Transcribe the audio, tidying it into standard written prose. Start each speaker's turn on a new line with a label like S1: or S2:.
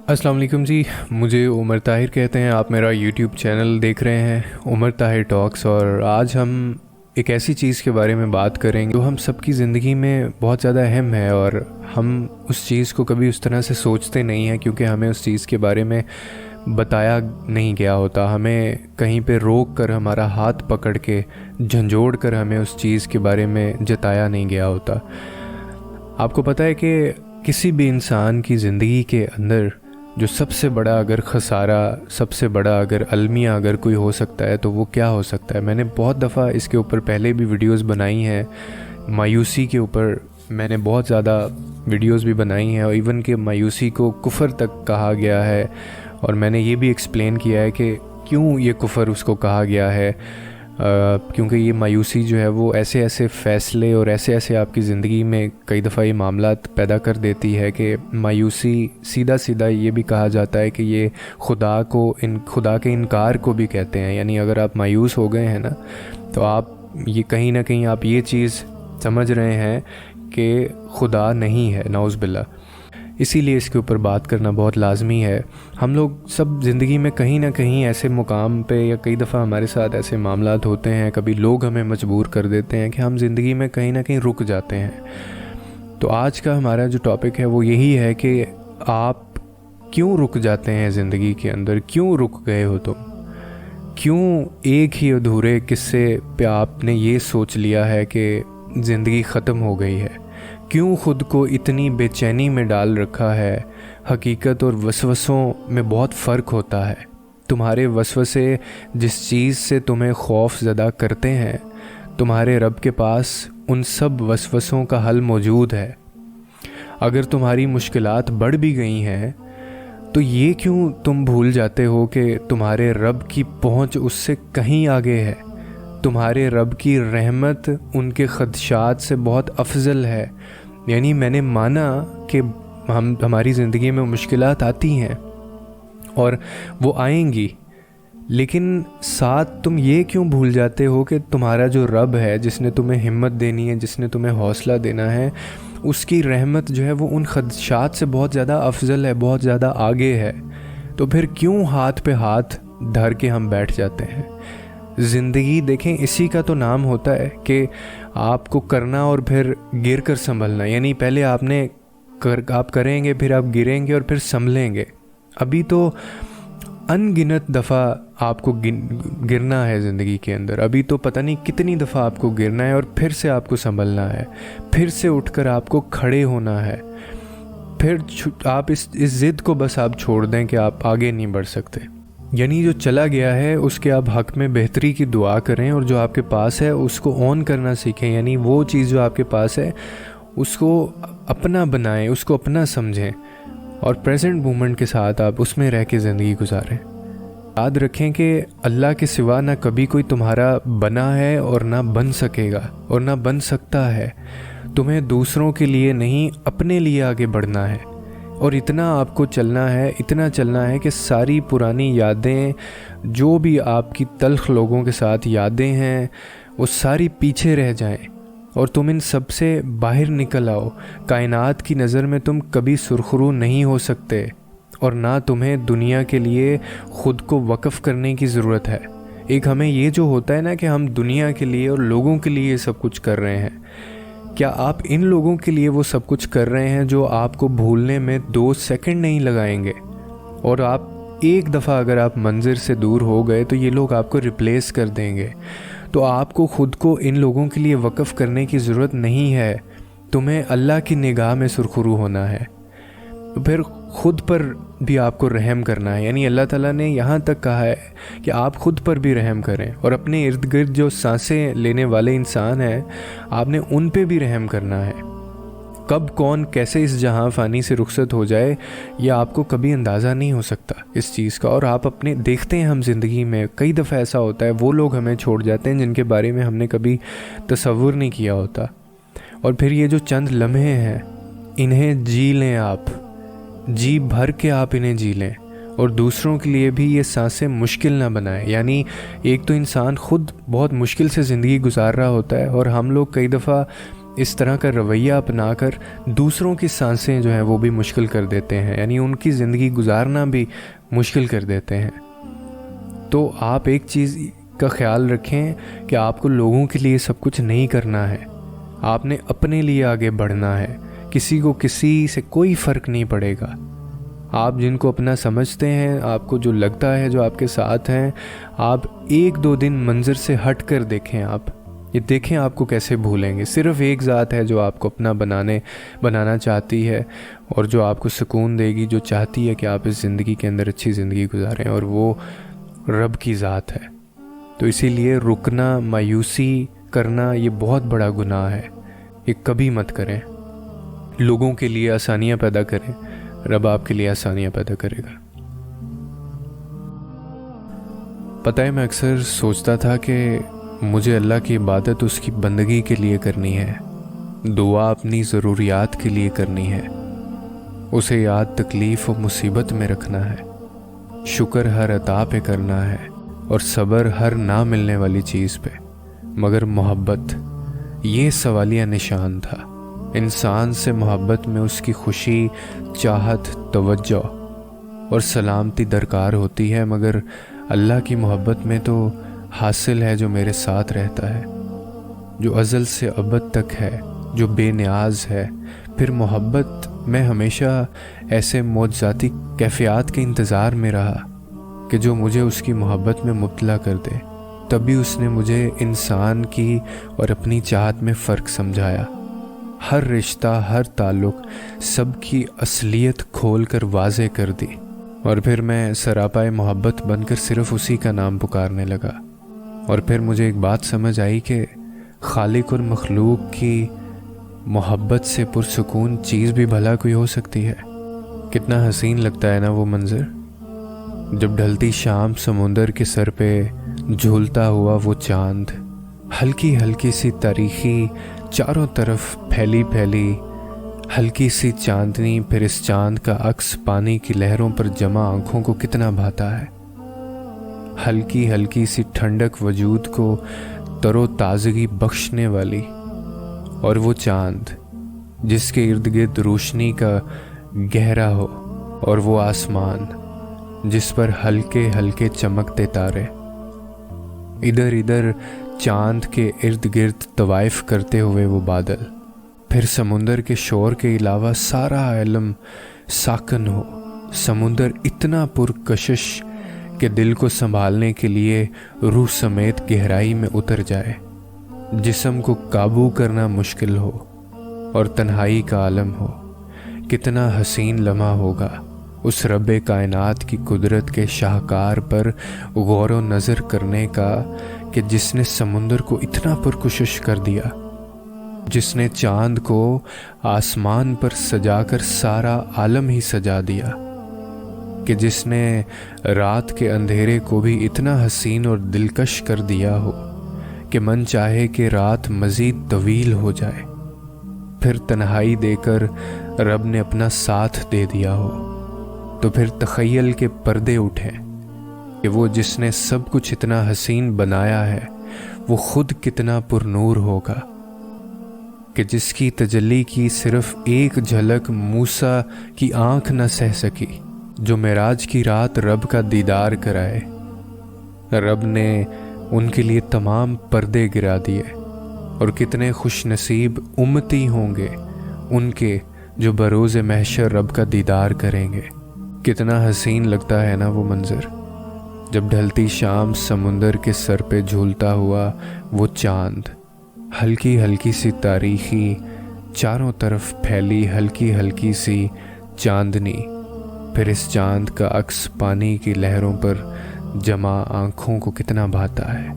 S1: अस्सलाम वालेकुम जी। मुझे उमर ताहिर कहते हैं। आप मेरा यूट्यूब चैनल देख रहे हैं उमर ताहिर टॉक्स, और आज हम एक ऐसी चीज़ के बारे में बात करेंगे जो हम सबकी ज़िंदगी में बहुत ज़्यादा अहम है, और हम उस चीज़ को कभी उस तरह से सोचते नहीं हैं क्योंकि हमें उस चीज़ के बारे में बताया नहीं गया होता। हमें कहीं पे रोक कर, हमारा हाथ पकड़ के, झंझोड़ कर हमें उस चीज़ के बारे में जताया नहीं गया होता। आपको पता है कि किसी भी इंसान की ज़िंदगी के अंदर जो सबसे बड़ा अगर ख़सारा, सबसे बड़ा अगर अलमिया अगर कोई हो सकता है तो वो क्या हो सकता है। मैंने बहुत दफ़ा इसके ऊपर पहले भी वीडियोस बनाई हैं। मायूसी के ऊपर मैंने बहुत ज़्यादा वीडियोस भी बनाई हैं, और इवन कि मायूसी को कुफ़र तक कहा गया है, और मैंने ये भी एक्सप्लेन किया है कि क्यों ये कुफ़र उसको कहा गया है। क्योंकि ये मायूसी जो है वो ऐसे ऐसे फ़ैसले और ऐसे ऐसे आपकी ज़िंदगी में कई दफ़ा ये मामलात पैदा कर देती है कि मायूसी सीधा सीधा ये भी कहा जाता है कि ये खुदा के इनकार को भी कहते हैं। यानी अगर आप मायूस हो गए हैं ना, तो आप ये कहीं ना कहीं आप ये चीज़ समझ रहे हैं कि खुदा नहीं है, नाउज़ बिल्ला। इसीलिए इसके ऊपर बात करना बहुत लाजमी है। हम लोग सब ज़िंदगी में कहीं ना कहीं ऐसे मुकाम पे, या कई दफ़ा हमारे साथ ऐसे मामलात होते हैं, कभी लोग हमें मजबूर कर देते हैं कि हम ज़िंदगी में कहीं ना कहीं रुक जाते हैं। तो आज का हमारा जो टॉपिक है वो यही है कि आप क्यों रुक जाते हैं ज़िंदगी के अंदर, क्यों रुक गए हो तुम, क्यों एक ही अधूरे किस्से पे आपने ये सोच लिया है कि ज़िंदगी ख़त्म हो गई है, क्यों ख़ुद को इतनी बेचैनी में डाल रखा है। हकीकत और वसवसों में बहुत फ़र्क होता है। तुम्हारे वसवसे जिस चीज़ से तुम्हें खौफ ज़दा करते हैं, तुम्हारे रब के पास उन सब वसवसों का हल मौजूद है। अगर तुम्हारी मुश्किलात बढ़ भी गई हैं तो ये क्यों तुम भूल जाते हो कि तुम्हारे रब की पहुँच उससे कहीं आगे है। तुम्हारे रब की रहमत उनके खदशात से बहुत अफजल है। यानी मैंने माना कि हमारी ज़िंदगी में मुश्किलात आती हैं और वो आएंगी, लेकिन साथ तुम ये क्यों भूल जाते हो कि तुम्हारा जो रब है, जिसने तुम्हें हिम्मत देनी है, जिसने तुम्हें हौसला देना है, उसकी रहमत जो है वो उन खदशात से बहुत ज़्यादा अफजल है, बहुत ज़्यादा आगे है। तो फिर क्यों हाथ पे हाथ धर के हम बैठ जाते हैं। ज़िंदगी देखें, इसी का तो नाम होता है कि आपको करना और फिर गिर कर संभलना। यानी पहले आप करेंगे, फिर आप गिरेंगे और फिर संभलेंगे। अभी तो अनगिनत दफ़ा आपको गिरना है ज़िंदगी के अंदर। अभी तो पता नहीं कितनी दफ़ा आपको गिरना है और फिर से आपको संभलना है, फिर से उठकर आपको खड़े होना है। फिर आप इस ज़िद को बस आप छोड़ दें कि आप आगे नहीं बढ़ सकते। यानी जो चला गया है उसके आप हक़ में बेहतरी की दुआ करें, और जो आपके पास है उसको ऑन करना सीखें। यानी वो चीज़ जो आपके पास है उसको अपना बनाएं, उसको अपना समझें, और प्रेजेंट मोमेंट के साथ आप उसमें रह के ज़िंदगी गुजारें। याद रखें कि अल्लाह के सिवा ना कभी कोई तुम्हारा बना है और ना बन सकेगा और ना बन सकता है। तुम्हें दूसरों के लिए नहीं, अपने लिए आगे बढ़ना है, और इतना आपको चलना है, इतना चलना है कि सारी पुरानी यादें, जो भी आपकी तल्ख लोगों के साथ यादें हैं, वो सारी पीछे रह जाएं, और तुम इन सब से बाहर निकल आओ। कायनात की नज़र में तुम कभी सुरखरू नहीं हो सकते, और ना तुम्हें दुनिया के लिए ख़ुद को वक़फ़ करने की ज़रूरत है। एक हमें ये जो होता है ना कि हम दुनिया के लिए और लोगों के लिए सब कुछ कर रहे हैं, क्या आप इन लोगों के लिए वो सब कुछ कर रहे हैं जो आपको भूलने में 2 सेकंड नहीं लगाएंगे? और आप एक दफ़ा अगर आप मंज़िल से दूर हो गए तो ये लोग आपको रिप्लेस कर देंगे। तो आपको ख़ुद को इन लोगों के लिए वक़फ़ करने की ज़रूरत नहीं है। तुम्हें अल्लाह की निगाह में सुरखरू होना है। तो फिर ख़ुद पर भी आपको रहम करना है। यानी अल्लाह ताला ने यहाँ तक कहा है कि आप ख़ुद पर भी रहम करें, और अपने इर्द गिर्द जो सांसें लेने वाले इंसान हैं, आपने उन पे भी रहम करना है। कब कौन कैसे इस जहां फ़ानी से रुखसत हो जाए, यह आपको कभी अंदाज़ा नहीं हो सकता इस चीज़ का। और आप अपने देखते हैं, हम ज़िंदगी में कई दफ़ा ऐसा होता है, वो लोग हमें छोड़ जाते हैं जिनके बारे में हमने कभी तसव्वुर नहीं किया होता। और फिर ये जो चंद लम्हे हैं, इन्हें जी लें, आप जी भर के आप इन्हें जी लें, और दूसरों के लिए भी ये सांसें मुश्किल ना बनाएं। यानी एक तो इंसान खुद बहुत मुश्किल से ज़िंदगी गुजार रहा होता है, और हम लोग कई दफ़ा इस तरह का रवैया अपनाकर दूसरों की सांसें जो हैं वो भी मुश्किल कर देते हैं, यानी उनकी ज़िंदगी गुजारना भी मुश्किल कर देते हैं। तो आप एक चीज़ का ख्याल रखें कि आपको लोगों के लिए सब कुछ नहीं करना है, आपने अपने लिए आगे बढ़ना है। किसी को किसी से कोई फ़र्क नहीं पड़ेगा। आप जिनको अपना समझते हैं, आपको जो लगता है जो आपके साथ हैं, आप 1-2 दिन मंज़र से हट कर देखें। आप ये देखें आपको कैसे भूलेंगे। सिर्फ़ एक ज़ात है जो आपको अपना बनाना चाहती है और जो आपको सुकून देगी, जो चाहती है कि आप इस ज़िंदगी के अंदर अच्छी ज़िंदगी गुजारें, और वो रब की ज़ात है। तो इसीलिए रुकना, मायूसी करना ये बहुत बड़ा गुनाह है। ये कभी मत करें। लोगों के लिए आसानियाँ पैदा करें, रब आपके लिए आसानियाँ पैदा करेगा। पता है, मैं अक्सर सोचता था कि मुझे अल्लाह की इबादत उसकी बंदगी के लिए करनी है, दुआ अपनी ज़रूरियात के लिए करनी है, उसे याद तकलीफ़ और मुसीबत में रखना है, शुक्र हर अता पे करना है और सब्र हर ना मिलने वाली चीज़ पे। मगर मोहब्बत, ये सवालिया निशान था। इंसान से मोहब्बत में उसकी खुशी, चाहत, तवज्जो और सलामती दरकार होती है, मगर अल्लाह की मोहब्बत में तो हासिल है जो मेरे साथ रहता है, जो अज़ल से अबद तक है, जो बेनियाज है। फिर मोहब्बत में हमेशा ऐसे मौजज़ाती कैफ़ियत के इंतज़ार में रहा कि जो मुझे उसकी मोहब्बत में मुब्तला कर दे। तभी उसने मुझे इंसान की और अपनी चाहत में फ़र्क समझाया। हर रिश्ता, हर ताल्लुक़, सब की असलियत खोल कर वाज़े कर दी, और फिर मैं सरापाए मोहब्बत बनकर सिर्फ़ उसी का नाम पुकारने लगा। और फिर मुझे एक बात समझ आई कि खालिक और मखलूक की मोहब्बत से पुरसुकून चीज़ भी भला कोई हो सकती है। कितना हसीन लगता है ना वो मंज़र, जब ढलती शाम समुंदर के सर पे झूलता हुआ वो चांद, हल्की हल्की सी तारीखी चारों तरफ फैली फैली हल्की सी चांदनी, फिर इस चांद का अक्स पानी की लहरों पर जमा आंखों को कितना भाता है। हल्की हल्की सी ठंडक वजूद को तरोताज़गी बख्शने वाली, और वो चांद जिसके इर्द गिर्द रोशनी का गहरा हो, और वो आसमान जिस पर हल्के हल्के चमकते तारे। इधर इधर चांद के इर्द गिर्द तवाइफ करते हुए वो बादल। फिर समुंदर के शोर के अलावा सारा आलम साकन हो, समुंदर इतना पुरकशिश कि दिल को संभालने के लिए रूह समेत गहराई में उतर जाए, जिस्म को काबू करना मुश्किल हो, और तन्हाई का आलम हो। कितना हसीन लम्हा होगा उस रब्बे कायनात की कुदरत के शाहकार पर गौर व नज़र करने का, कि जिसने समुंदर को इतना पुरकशिश कर दिया, जिसने चांद को आसमान पर सजाकर सारा आलम ही सजा दिया, कि जिसने रात के अंधेरे को भी इतना हसीन और दिलकश कर दिया हो कि मन चाहे कि रात मज़ीद तवील हो जाए। फिर तन्हाई देकर रब ने अपना साथ दे दिया हो, तो फिर तख़य्युल के पर्दे उठें कि वो जिसने सब कुछ इतना हसीन बनाया है, वो खुद कितना पुरनूर होगा, कि जिसकी तजल्ली की सिर्फ एक झलक मूसा की आँख न सह सकी, जो मेराज की रात रब का दीदार कराए। रब ने उनके लिए तमाम पर्दे गिरा दिए, और कितने खुश नसीब उम्मती होंगे उनके जो बरोज़ महशर रब का दीदार करेंगे। कितना हसीन लगता है ना वो मंज़र, जब ढलती शाम समुंदर के सर पे झूलता हुआ वो चांद, हल्की हल्की सी तारीखी चारों तरफ फैली हल्की हल्की सी चांदनी, फिर इस चांद का अक्स पानी की लहरों पर जमा आँखों को कितना भाता है।